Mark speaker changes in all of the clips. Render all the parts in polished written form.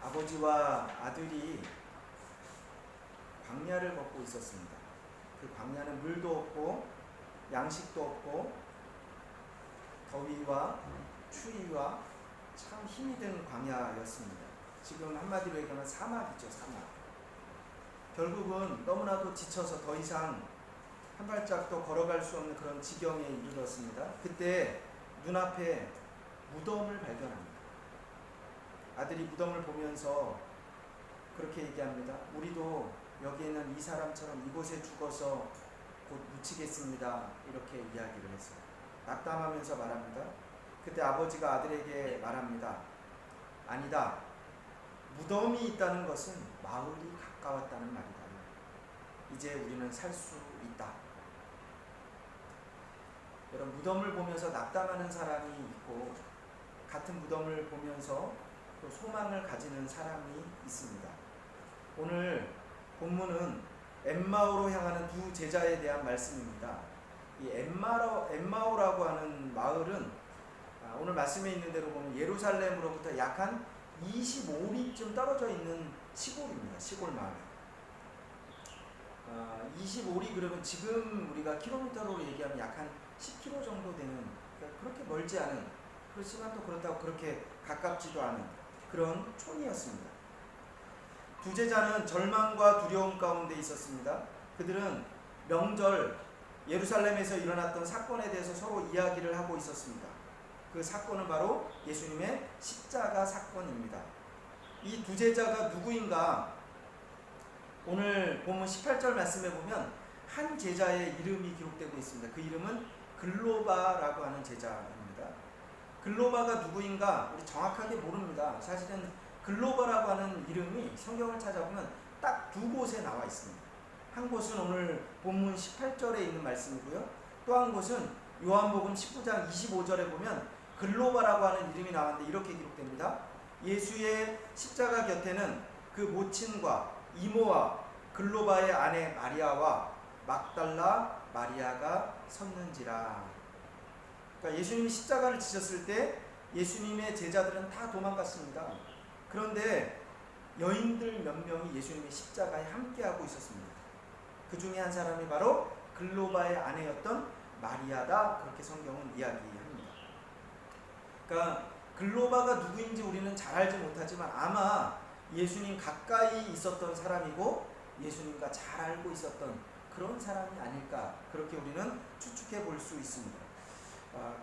Speaker 1: 아버지와 아들이 광야를 걷고 있었습니다. 그 광야는 물도 없고 양식도 없고 더위와 추위와 참 힘이 든 광야였습니다. 지금 한마디로 얘기하면 사막이죠, 사막. 결국은 너무나도 지쳐서 더 이상 한 발짝도 걸어갈 수 없는 그런 지경에 이르렀습니다. 그때 눈앞에 무덤을 발견합니다. 아들이 무덤을 보면서 그렇게 얘기합니다. 우리도 여기 있는 이 사람처럼 이곳에 죽어서 곧 묻히겠습니다. 이렇게 이야기를 했어요. 낙담하면서 말합니다. 그때 아버지가 아들에게 말합니다. 아니다. 무덤이 있다는 것은 마을이 가까웠다는 말이다. 이제 우리는 살 수 있다. 여러분, 무덤을 보면서 낙담하는 사람이 있고 같은 무덤을 보면서 또 소망을 가지는 사람이 있습니다. 오늘 본문은 엠마오로 향하는 두 제자에 대한 말씀입니다. 이 엠마오라고 하는 마을은 오늘 말씀에 있는 대로 보면 예루살렘으로부터 약 한 25리쯤 떨어져 있는 시골입니다. 시골 마을. 25리 그러면 지금 우리가 킬로미터로 얘기하면 약 한 10km 정도 되는, 그러니까 그렇게 멀지 않은, 그렇지만 또 그렇다고 그렇게 가깝지도 않은 그런 촌이었습니다. 두 제자는 절망과 두려움 가운데 있었습니다. 그들은 명절 예루살렘에서 일어났던 사건에 대해서 서로 이야기를 하고 있었습니다. 그 사건은 바로 예수님의 십자가 사건입니다. 이 두 제자가 누구인가? 오늘 본문 18절 말씀에 보면 한 제자의 이름이 기록되고 있습니다. 그 이름은 글로바라고 하는 제자입니다. 글로바가 누구인가? 우리 정확하게 모릅니다. 사실은 글로바라고 하는 이름이 성경을 찾아보면 딱 두 곳에 나와 있습니다. 한 곳은 오늘 본문 18절에 있는 말씀이고요. 또 한 곳은 요한복음 19장 25절에 보면 글로바라고 하는 이름이 나왔는데 이렇게 기록됩니다. 예수의 십자가 곁에는 그 모친과 이모와 글로바의 아내 마리아와 막달라 마리아가 섰는지라. 그러니까 예수님이 십자가를 지셨을 때 예수님의 제자들은 다 도망갔습니다. 그런데 여인들 몇 명이 예수님의 십자가에 함께하고 있었습니다. 그 중에 한 사람이 바로 글로바의 아내였던 마리아다. 그렇게 성경은 이야기합니다. 그러니까 글로바가 누구인지 우리는 잘 알지 못하지만 아마 예수님 가까이 있었던 사람이고 예수님과 잘 알고 있었던 그런 사람이 아닐까, 그렇게 우리는 추측해 볼 수 있습니다.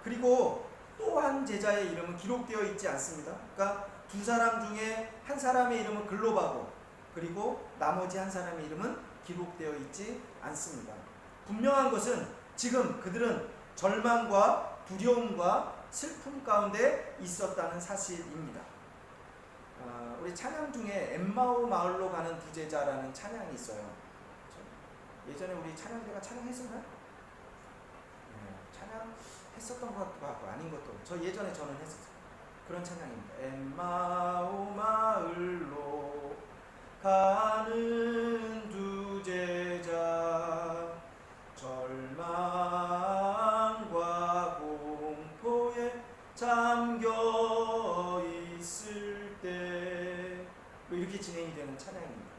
Speaker 1: 그리고 또 한 제자의 이름은 기록되어 있지 않습니다. 그러니까 두 사람 중에 한 사람의 이름은 글로바고 그리고 나머지 한 사람의 이름은 기록되어 있지 않습니다. 분명한 것은 지금 그들은 절망과 두려움과 슬픔 가운데 있었다는 사실입니다. 우리 찬양 중에 엠마오 마을로 가는 두 제자라는 찬양이 있어요. 예전에 우리 찬양대가 찬양했었나요? 찬양 했었던 것 같고 아닌 것도, 저 예전에 저는 했었어요. 그런 찬양입니다. 엠마오 마을로 가는 두 제자 절망과 공포에 잠겨 있을 때, 이렇게 진행이 되는 찬양입니다.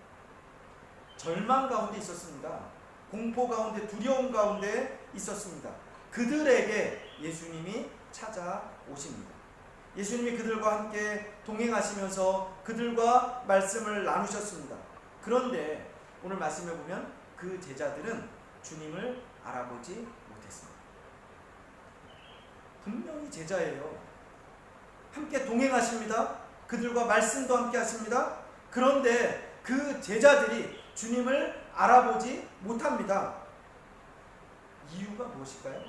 Speaker 1: 절망 가운데 있었습니다. 공포 가운데, 두려움 가운데 있었습니다. 그들에게 예수님이 찾아오십니다. 예수님이 그들과 함께 동행하시면서 그들과 말씀을 나누셨습니다. 그런데 오늘 말씀에 보면 그 제자들은 주님을 알아보지 못했습니다. 분명히 제자예요. 함께 동행하십니다. 그들과 말씀도 함께 하십니다. 그런데 그 제자들이 주님을 알아보지 못합니다. 이유가 무엇일까요?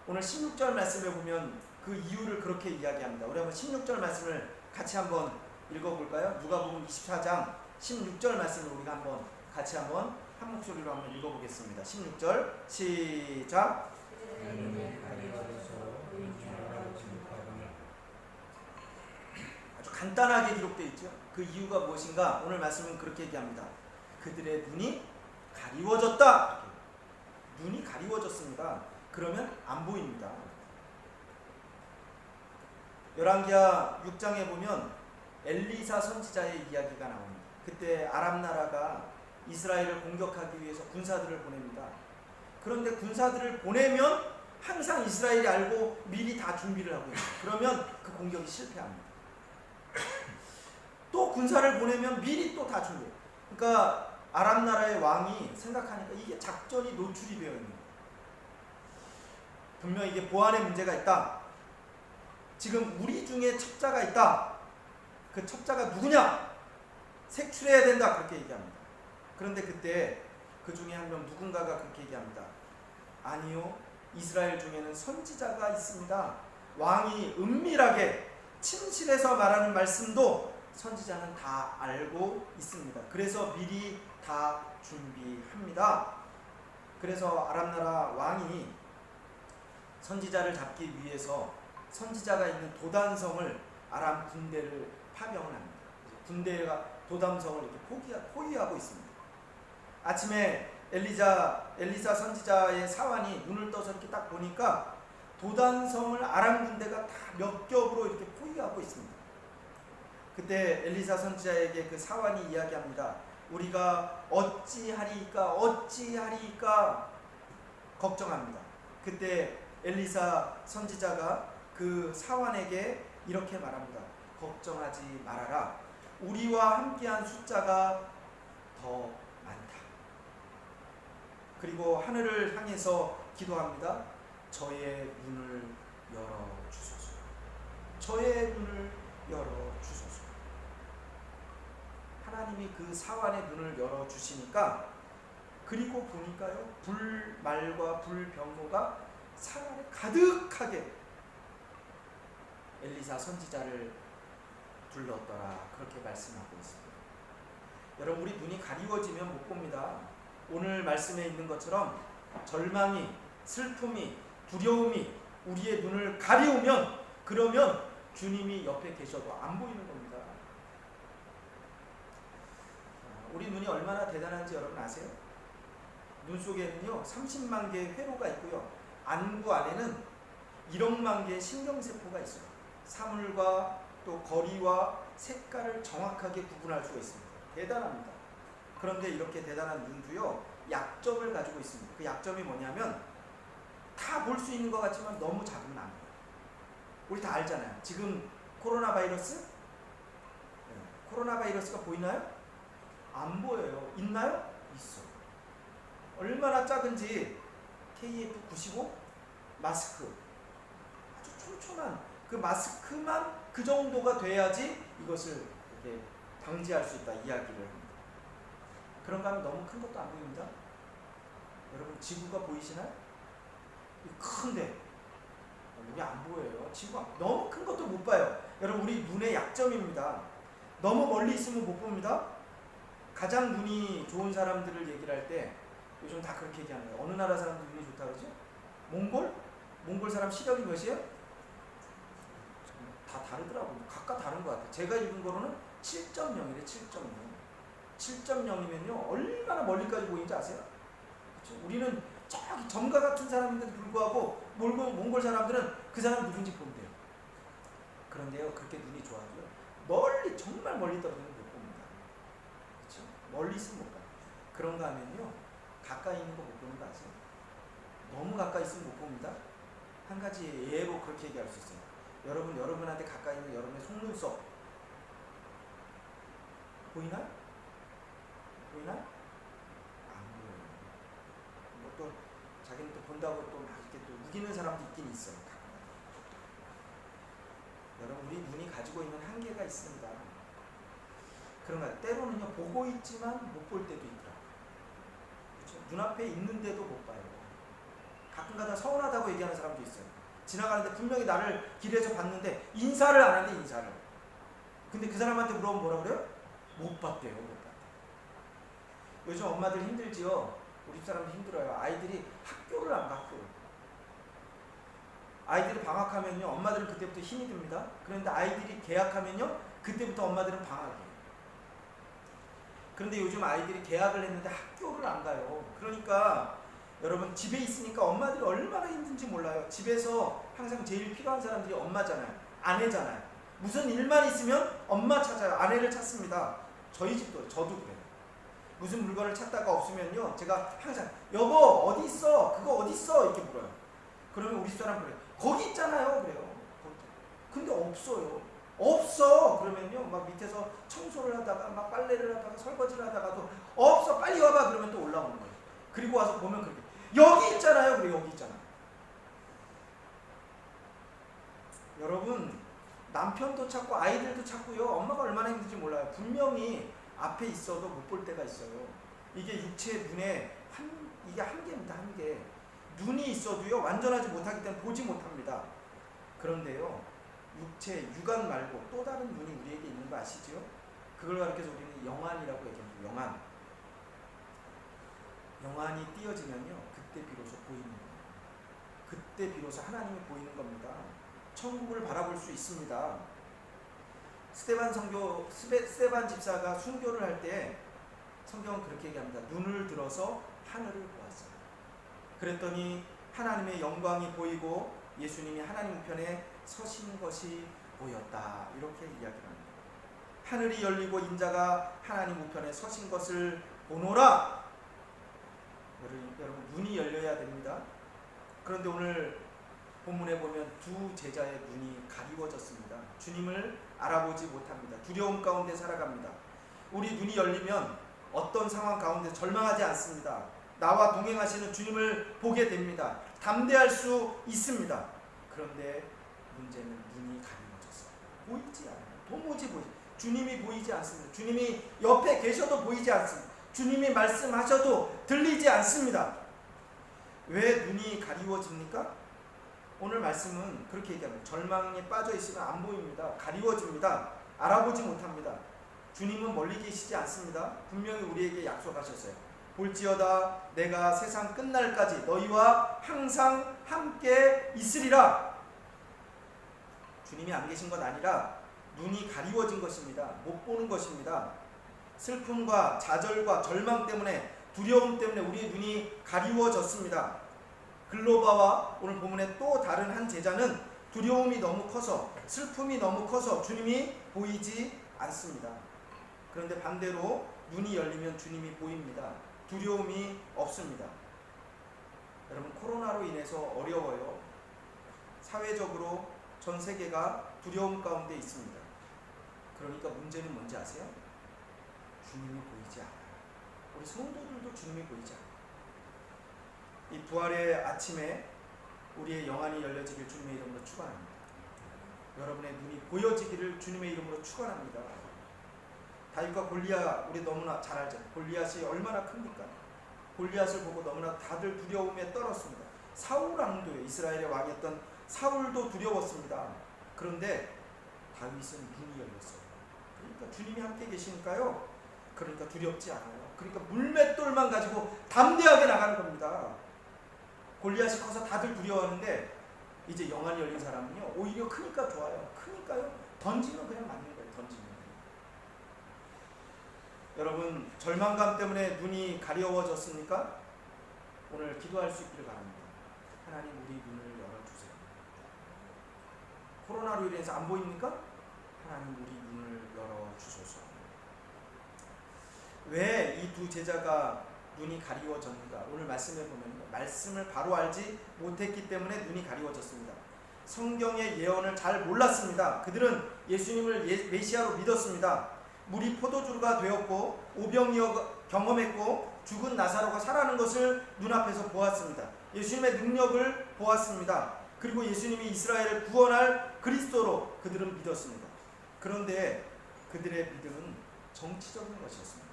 Speaker 1: 오늘 16절 말씀에 보면 그 이유를 그렇게 이야기합니다. 우리 한번 16절 말씀을 같이 한번 읽어볼까요? 누가복음 24장 16절 말씀을 우리가 한번 같이 한번 한 목소리로 한번 읽어보겠습니다. 16절 시작. 아주 간단하게 기록되어 있죠. 그 이유가 무엇인가? 오늘 말씀은 그렇게 얘기합니다. 그들의 눈이 가리워졌다. 눈이 가리워졌습니다. 그러면 안 보입니다. 열왕기하 6장에 보면 엘리사 선지자의 이야기가 나옵니다. 그때 아람 나라가 이스라엘을 공격하기 위해서 군사들을 보냅니다. 그런데 군사들을 보내면 항상 이스라엘이 알고 미리 다 준비를 하고 있어요. 그러면 그 공격이 실패합니다. 또 군사를 보내면 미리 또 다 준비해요. 그러니까 아람 나라의 왕이 생각하니까 이게 작전이 노출이 되어 있는 거예요. 분명 이게 보안에 문제가 있다. 지금 우리 중에 첩자가 있다. 그 첩자가 누구냐? 색출해야 된다. 그렇게 얘기합니다. 그런데 그때 그 중에 한 명 누군가가 그렇게 얘기합니다. 아니요, 이스라엘 중에는 선지자가 있습니다. 왕이 은밀하게 침실에서 말하는 말씀도 선지자는 다 알고 있습니다. 그래서 미리 다 준비합니다. 그래서 아람나라 왕이 선지자를 잡기 위해서 선지자가 있는 도단성을 아람 군대를 파병을 합니다. 군대가 도단성을 이렇게 포위하고 있습니다. 아침에 엘리사 선지자의 사환이 눈을 떠서 이렇게 딱 보니까 도단성을 아람 군대가 다 몇 겹으로 이렇게 포위하고 있습니다. 그때 엘리사 선지자에게 그 사환이 이야기합니다. 우리가 어찌하리까 걱정합니다. 그때 엘리사 선지자가 그 사환에게 이렇게 말합니다. 걱정하지 말아라. 우리와 함께한 숫자가 더 많다. 그리고 하늘을 향해서 기도합니다. 저의 눈을 열어주소서. 저의 눈을 열어주소서. 하나님이 그 사환의 눈을 열어주시니까 그리고 보니까요, 불말과 불병거가 산 안에 가득하게 엘리사 선지자를 둘렀더라. 그렇게 말씀하고 있습니다. 여러분, 우리 눈이 가리워지면 못 봅니다. 오늘 말씀에 있는 것처럼 절망이, 슬픔이, 두려움이 우리의 눈을 가리우면, 그러면 주님이 옆에 계셔도 안 보이는 겁니다. 우리 눈이 얼마나 대단한지 여러분 아세요? 눈 속에는요 30만 개의 회로가 있고요, 안구 안에는 1억만 개의 신경세포가 있어요. 사물과 또 거리와 색깔을 정확하게 구분할 수가 있습니다. 대단합니다. 그런데 이렇게 대단한 눈도요 약점을 가지고 있습니다. 그 약점이 뭐냐면 다 볼 수 있는 것 같지만 너무 작으면 안 보여요. 우리 다 알잖아요. 지금 코로나 바이러스? 코로나 바이러스가 보이나요? 안 보여요. 있나요? 있어. 얼마나 작은지 KF95 마스크, 아주 촘촘한 그 마스크만 그 정도가 돼야지 이것을 이렇게 방지할 수 있다 이야기를 합니다. 그런가 하면 너무 큰 것도 안 보입니다. 여러분, 지구가 보이시나요? 큰데 눈이 안 보여요. 지구가 너무 큰 것도 못 봐요. 여러분, 우리 눈의 약점입니다. 너무 멀리 있으면 못 봅니다. 가장 눈이 좋은 사람들을 얘기를 할 때 요즘 다 그렇게 얘기하는 거예요. 어느 나라 사람들 눈이 좋다 그러죠? 몽골? 몽골 사람 시력이 몇이에요? 다 다르더라고요. 각각 다른 것 같아요. 제가 읽은 거로는 7.0이래. 7.0. 7.0이면요 얼마나 멀리까지 보이는지 아세요? 그렇죠? 우리는 저기 점과 같은 사람인데도 불구하고 몽골 사람들은 그 사람 누군지 본대요. 그런데요, 그렇게 눈이 좋아도요 멀리, 정말 멀리 떨어지는 못 봅니다. 그렇죠? 멀리 있으면 못 봐요. 그런가 하면요 가까이 있는 거 못 보는 거 아세요? 너무 가까이 있으면 못 봅니다. 한 가지 예로 그렇게 얘기할 수 있어요. 여러분한테 가까이 있는 여러분의 속눈썹 보이나요? 보이나요? 안 보여요. 뭐 또 자기는 또 본다고 또 막 이렇게 또 우기는 사람도 있긴 있어요. 여러분, 우리 눈이 가지고 있는 한계가 있습니다. 그런가 때로는요 보고 있지만 못 볼 때도 있더라고요. 그렇죠? 눈앞에 있는데도 못 봐요. 가끔가다 서운하다고 얘기하는 사람도 있어요. 지나가는데 분명히 나를 길에서 봤는데 인사를 안 하는데 인사를. 근데 그 사람한테 물어보면 뭐라 그래요? 못 봤대요. 못 봤대요. 요즘 엄마들 힘들지요? 우리 집사람도 힘들어요. 아이들이 학교를 안 가고. 아이들이 방학하면요 엄마들은 그때부터 힘이 듭니다. 그런데 아이들이 개학하면요 그때부터 엄마들은 방학이에요. 그런데 요즘 아이들이 개학을 했는데 학교를 안 가요. 그러니까 여러분, 집에 있으니까 엄마들이 얼마나 힘든지 몰라요. 집에서 항상 제일 필요한 사람들이 엄마잖아요. 아내잖아요. 무슨 일만 있으면 엄마 찾아요. 아내를 찾습니다. 저희 집도 저도 그래요. 무슨 물건을 찾다가 없으면요, 제가 항상 여보 어디 있어? 그거 어디 있어? 이렇게 물어요. 그러면 우리 집사람 그래요. 거기 있잖아요. 그래요. 근데 없어요. 없어. 그러면요, 막 밑에서 청소를 하다가 막 빨래를 하다가 설거지를 하다가도 없어. 빨리 와봐. 그러면 또 올라오는 거예요. 그리고 와서 보면 그렇게 여기 있잖아요. 그래 여기 있잖아. 여러분, 남편도 찾고 아이들도 찾고요. 엄마가 얼마나 힘든지 몰라요. 분명히 앞에 있어도 못 볼 때가 있어요. 이게 육체의 눈에 이게 한계입니다. 한계. 눈이 있어도요, 완전하지 못하기 때문에 보지 못합니다. 그런데요, 육체, 육안 말고 또 다른 눈이 우리에게 있는 거 아시죠? 그걸 가르쳐서 우리는 영안이라고 얘기합니다. 영안. 영안이 띄어지면요, 그때 비로소 보이는 거예요. 그때 비로소 하나님이 보이는 겁니다. 천국을 바라볼 수 있습니다. 스데반 집사가 순교를 할 때 성경은 그렇게 얘기합니다. 눈을 들어서 하늘을 보았어요. 그랬더니 하나님의 영광이 보이고 예수님이 하나님 우편에 서신 것이 보였다. 이렇게 이야기합니다. 하늘이 열리고 인자가 하나님 우편에 서신 것을 보노라. 여러분, 눈이 열려야 됩니다. 그런데 오늘 본문에 보면 두 제자의 눈이 가리워졌습니다. 주님을 알아보지 못합니다. 두려움 가운데 살아갑니다. 우리 눈이 열리면 어떤 상황 가운데 절망하지 않습니다. 나와 동행하시는 주님을 보게 됩니다. 담대할 수 있습니다. 그런데 문제는 눈이 가리워졌어요. 보이지 않아요. 도무지 보이지. 주님이 보이지 않습니다. 주님이 옆에 계셔도 보이지 않습니다. 주님이 말씀하셔도 들리지 않습니다. 왜 눈이 가리워집니까? 오늘 말씀은 그렇게 얘기합니다. 절망에 빠져 있으면 안 보입니다. 가리워집니다. 알아보지 못합니다. 주님은 멀리 계시지 않습니다. 분명히 우리에게 약속하셨어요. 볼지어다 내가 세상 끝날까지 너희와 항상 함께 있으리라. 주님이 안 계신 것 아니라 눈이 가리워진 것입니다. 못 보는 것입니다. 슬픔과 좌절과 절망 때문에, 두려움 때문에 우리의 눈이 가리워졌습니다. 글로바와 오늘 본문의 또 다른 한 제자는 두려움이 너무 커서, 슬픔이 너무 커서 주님이 보이지 않습니다. 그런데 반대로 눈이 열리면 주님이 보입니다. 두려움이 없습니다. 여러분, 코로나로 인해서 어려워요. 사회적으로 전 세계가 두려움 가운데 있습니다. 그러니까 문제는 뭔지 아세요? 주님이 보이지 않아요. 우리 성도들도 주님이 보이지 않아요. 이 부활의 아침에 우리의 영안이 열려지길 주님의 이름으로 축원합니다. 여러분의 눈이 보여지기를 주님의 이름으로 축원합니다. 다윗과 골리앗, 우리 너무나 잘 알잖아요. 골리앗이 얼마나 큽니까? 골리앗을 보고 너무나 다들 두려움에 떨었습니다. 사울 왕도요, 이스라엘의 왕이었던 사울도 두려웠습니다. 그런데 다윗은 눈이 열렸어요. 그러니까 주님이 함께 계시니까요, 그러니까 두렵지 않아요. 그러니까 물맷돌만 가지고 담대하게 나가는 겁니다. 골리앗이 커서 다들 두려워하는데 이제 영안이 열린 사람은요, 오히려 크니까 좋아요. 크니까요, 던지면 그냥 맞는 거예요. 던지면. 여러분, 절망감 때문에 눈이 가려워졌습니까? 오늘 기도할 수 있기를 바랍니다. 하나님, 우리 눈을 열어주세요. 코로나로 인해서 안 보입니까? 하나님, 우리 눈을 열어주소서. 왜 이 두 제자가 눈이 가리워졌는가? 오늘 말씀에 보면 말씀을 바로 알지 못했기 때문에 눈이 가리워졌습니다. 성경의 예언을 잘 몰랐습니다. 그들은 예수님을 메시아로 믿었습니다. 물이 포도주가 되었고 오병이 경험했고 죽은 나사로가 살아나는 것을 눈앞에서 보았습니다. 예수님의 능력을 보았습니다. 그리고 예수님이 이스라엘을 구원할 그리스도로 그들은 믿었습니다. 그런데 그들의 믿음은 정치적인 것이었습니다.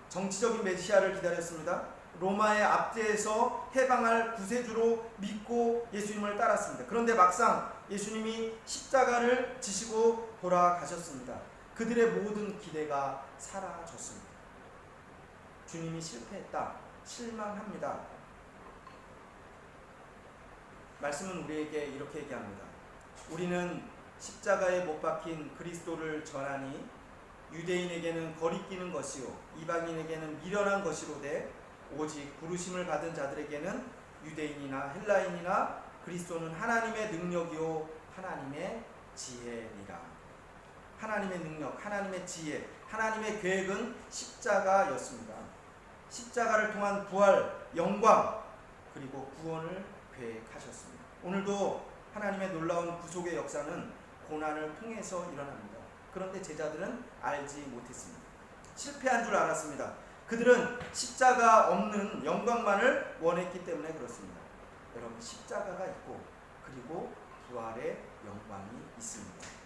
Speaker 1: 정치적인 메시아를 기다렸습니다. 로마의 압제에서 해방할 구세주로 믿고 예수님을 따랐습니다. 그런데 막상 예수님이 십자가를 지시고 돌아가셨습니다. 그들의 모든 기대가 사라졌습니다. 주님이 실패했다. 실망합니다. 말씀은 우리에게 이렇게 얘기합니다. 우리는 십자가에 못 박힌 그리스도를 전하니 유대인에게는 거리끼는 것이요 이방인에게는 미련한 것이로되 오직 부르심을 받은 자들에게는 유대인이나 헬라인이나 그리스도는 하나님의 능력이요 하나님의 지혜니라. 하나님의 능력, 하나님의 지혜, 하나님의 계획은 십자가였습니다. 십자가를 통한 부활, 영광, 그리고 구원을 계획하셨습니다. 오늘도 하나님의 놀라운 구속의 역사는 고난을 통해서 일어납니다. 그런데 제자들은 알지 못했습니다. 실패한 줄 알았습니다. 그들은 십자가 없는 영광만을 원했기 때문에 그렇습니다. 여러분, 십자가가 있고 그리고 부활의 영광이 있습니다.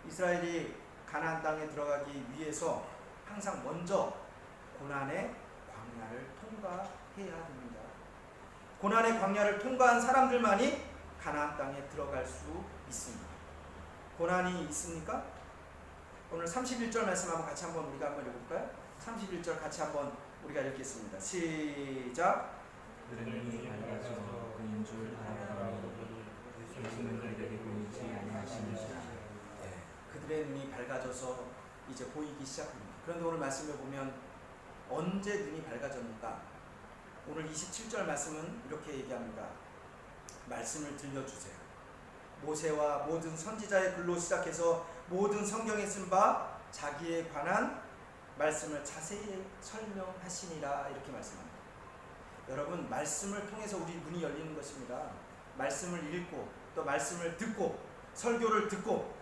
Speaker 1: 이스라엘이 가나안 땅에 들어가기 위해서 항상 먼저 고난의 광야를 통과해야 됩니다. 고난의 광야를 통과한 사람들만이 가나안 땅에 들어갈 수 있습니다. 고난이 있습니까? 오늘 31절 말씀 같이 한번 우리가 한번 읽어볼까요? 31절 같이 한번 우리가 읽겠습니다. 시작.
Speaker 2: 그들의 눈이 밝아져 그인 줄 알았더니 예수는 그들에게 보이지 아니하시니라.
Speaker 1: 그들의 눈이 밝아져서 이제 보이기 시작합니다. 그런데 오늘 말씀을 보면 언제 눈이 밝아졌는가? 오늘 27절 말씀은 이렇게 얘기합니다. 말씀을 들려주세요. 모세와 모든 선지자의 글로 시작해서 모든 성경에 쓴 바 자기에 관한 말씀을 자세히 설명하시니라, 이렇게 말씀합니다. 여러분, 말씀을 통해서 우리 눈이 열리는 것입니다. 말씀을 읽고 또 말씀을 듣고 설교를 듣고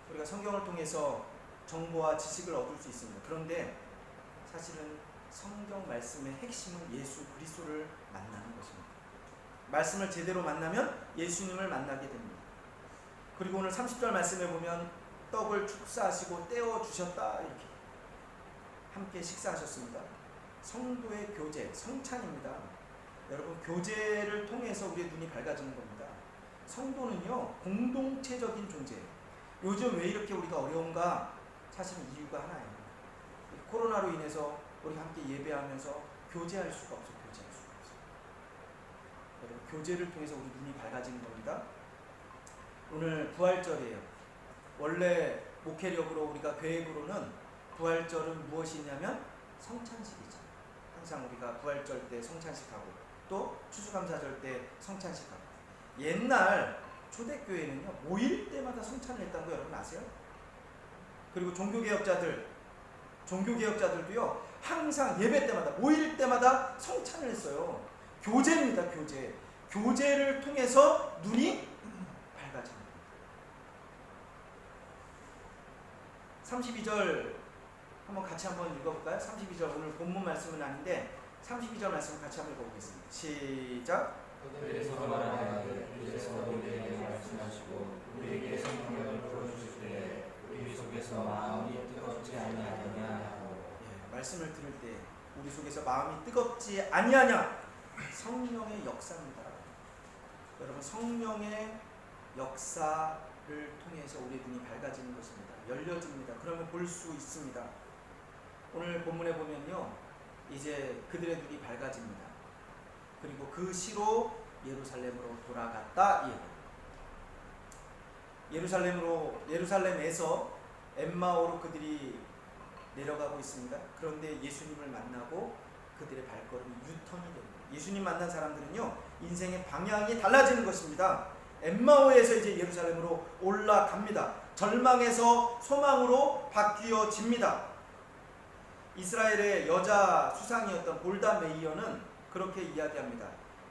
Speaker 1: 우리가 성경을 통해서 정보와 지식을 얻을 수 있습니다. 그런데 사실은 성경 말씀의 핵심은 예수 그리스도를 만나는 것입니다. 말씀을 제대로 만나면 예수님을 만나게 됩니다. 그리고 오늘 30절 말씀에 보면 떡을 축사하시고 떼어 주셨다, 이렇게 함께 식사하셨습니다. 성도의 교제, 성찬입니다. 여러분, 교제를 통해서 우리의 눈이 밝아지는 겁니다. 성도는요, 공동체적인 존재예요. 요즘 왜 이렇게 우리가 어려운가? 사실은 이유가 하나예요. 코로나로 인해서 우리가 함께 예배하면서 교제할 수가 없어요. 교제할 수가 없어요. 여러분, 교제를 통해서 우리 눈이 밝아지는 겁니다. 오늘 부활절이에요. 원래 목회력으로 우리가 계획으로는 부활절은 무엇이 있냐면 성찬식이죠. 항상 우리가 부활절 때 성찬식하고 또 추수감사절 때 성찬식하고, 옛날 초대교회는요 모일 때마다 성찬을 했다는 거 여러분 아세요? 그리고 종교개혁자들도요 항상 예배 때마다 모일 때마다 성찬을 했어요. 교제입니다. 교제를 통해서 눈이 밝아집니다. 32절 같이 한번 읽어볼까요? 32절, 오늘 본문 말씀은 아닌데 32절 말씀 같이 한번 읽어보겠습니다. 시작.
Speaker 2: 그래서 말하되 이제서 우리에게 말씀하시고 우리에게 성경을 풀어주실 때 우리 속에서 마음이 뜨겁지 아니하느냐 하고.
Speaker 1: 말씀을 들을 때 우리 속에서 마음이 뜨겁지 아니하냐? 성령의 역사입니다. 여러분, 성령의 역사를 통해서 우리의 눈이 밝아지는 것입니다. 열려집니다. 그러면 볼 수 있습니다. 오늘 본문에 보면요, 이제 그들의 눈이 밝아집니다. 그리고 그 시로 예루살렘으로 돌아갔다. 예루살렘에서 엠마오로 그들이 내려가고 있습니다. 그런데 예수님을 만나고 그들의 발걸음이 유턴이 됩니다. 예수님 만난 사람들은요, 인생의 방향이 달라지는 것입니다. 엠마오에서 이제 예루살렘으로 올라갑니다. 절망에서 소망으로 바뀌어집니다. 이스라엘의 여자 수상이었던 골다 메이어는 그렇게 이야기합니다.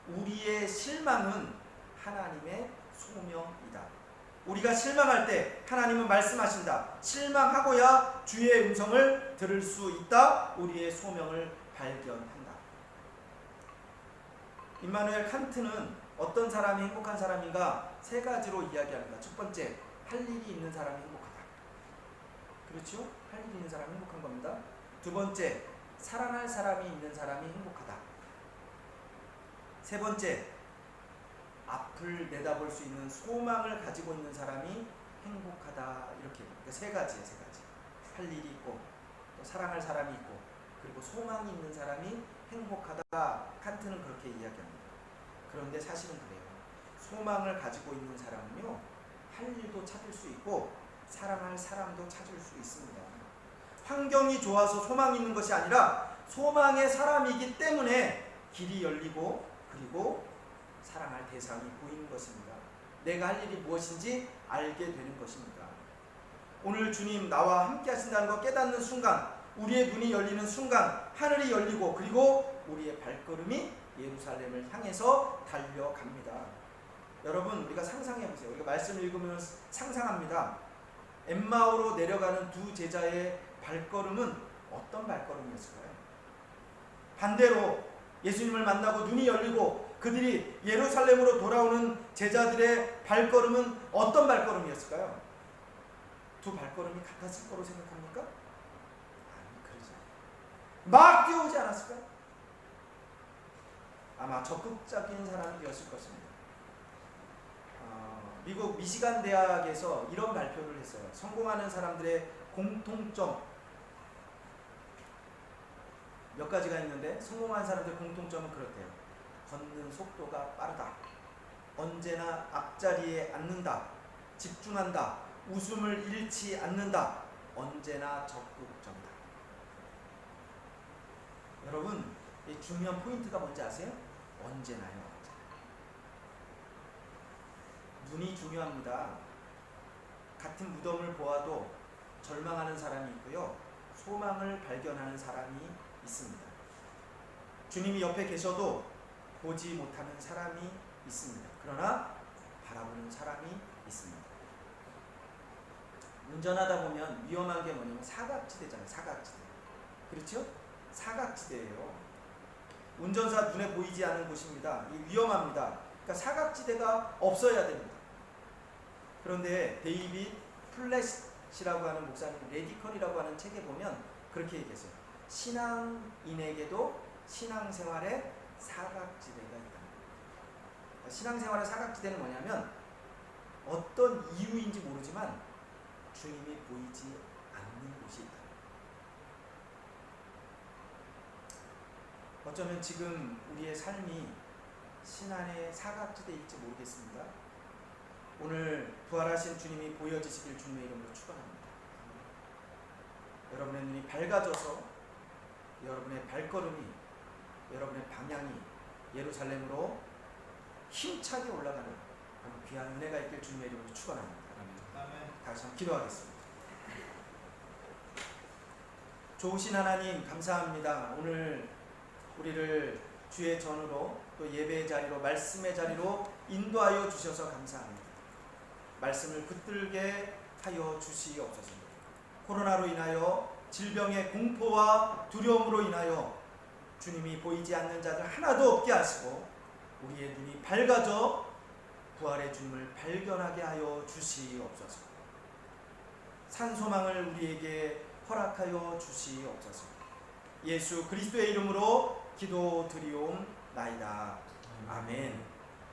Speaker 1: 우리의 실망은 하나님의 소명이다. 우리가 실망할 때 하나님은 말씀하신다. 실망하고야 주의 음성을 들을 수 있다. 우리의 소명을 발견한다. 임마누엘 칸트는 어떤 사람이 행복한 사람인가 세 가지로 이야기합니다. 첫 번째, 할 일이 있는 사람이 행복하다. 그렇죠? 할 일이 있는 사람이 행복한 겁니다. 두 번째, 사랑할 사람이 있는 사람이 행복하다. 세 번째, 앞을 내다볼 수 있는 소망을 가지고 있는 사람이 행복하다. 이렇게 그러니까 세 가지예요. 할 일이 있고 또 사랑할 사람이 있고 그리고 소망이 있는 사람이 행복하다. 칸트는 그렇게 이야기합니다. 그런데 사실은 그래요. 소망을 가지고 있는 사람은요, 할 일도 찾을 수 있고 사랑할 사람도 찾을 수 있습니다. 환경이 좋아서 소망이 있는 것이 아니라 소망의 사람이기 때문에 길이 열리고 그리고 사랑할 대상이 보이는 것입니다. 내가 할 일이 무엇인지 알게 되는 것입니다. 오늘 주님 나와 함께 하신다는 거 깨닫는 순간, 우리의 눈이 열리는 순간 하늘이 열리고, 그리고 우리의 발걸음이 예루살렘을 향해서 달려갑니다. 여러분, 우리가 상상해 보세요. 우리가 말씀을 읽으면 상상합니다. 엠마오로 내려가는 두 제자의 발걸음은 어떤 발걸음이었을까요? 반대로 예수님을 만나고 눈이 열리고 그들이 예루살렘으로 돌아오는 제자들의 발걸음은 어떤 발걸음이었을까요? 두 발걸음이 같았을 거로 생각합니까? 아니, 그러지 않아요. 막 뛰어오지 않았을까요? 아마 적극적인 사람이 되었을 것입니다. 미국 미시간 대학에서 이런 발표를 했어요. 성공하는 사람들의 공통점 몇 가지가 있는데, 성공한 사람들의 공통점은 그렇대요. 걷는 속도가 빠르다, 언제나 앞자리에 앉는다, 집중한다, 웃음을 잃지 않는다, 언제나 적극적이다. 여러분, 이 중요한 포인트가 뭔지 아세요? 언제나요. 눈이 중요합니다. 같은 무덤을 보아도 절망하는 사람이 있고요, 소망을 발견하는 사람이 있습니다. 주님이 옆에 계셔도 보지 못하는 사람이 있습니다. 그러나 바라보는 사람이 있습니다. 운전하다 보면 위험한 게 뭐냐면 사각지대잖아요. 사각지대. 그렇죠? 사각지대예요. 운전사 눈에 보이지 않는 곳입니다. 이 위험합니다. 그러니까 사각지대가 없어야 됩니다. 그런데 데이빗 플랫이라고 하는 목사님, 레디컬이라고 하는 책에 보면 그렇게 얘기했어요. 신앙인에게도 신앙생활에 사각지대가 있다. 신앙생활의 사각지대는 뭐냐면 어떤 이유인지 모르지만 주님이 보이지 않는 곳이 있다. 어쩌면 지금 우리의 삶이 신앙의 사각지대일지 모르겠습니다. 오늘 부활하신 주님이 보여지시길 주님의 이름으로 축원합니다. 여러분의 눈이 밝아져서 여러분의 발걸음이, 여러분의 방향이 예루살렘으로 힘차게 올라가는 귀한 은혜가 있길 주님의 이름으로 축원합니다. 다시 한번 기도하겠습니다. 좋으신 하나님, 감사합니다. 오늘 우리를 주의 전으로, 또 예배의 자리로, 말씀의 자리로 인도하여 주셔서 감사합니다. 말씀을 붙들게 하여 주시옵소서. 코로나로 인하여 질병의 공포와 두려움으로 인하여 주님이 보이지 않는 자들 하나도 없게 하시고 우리의 눈이 밝아져 부활의 주님을 발견하게 하여 주시옵소서. 산소망을 우리에게 허락하여 주시옵소서. 예수 그리스도의 이름으로 기도드리옵나이다. 아멘.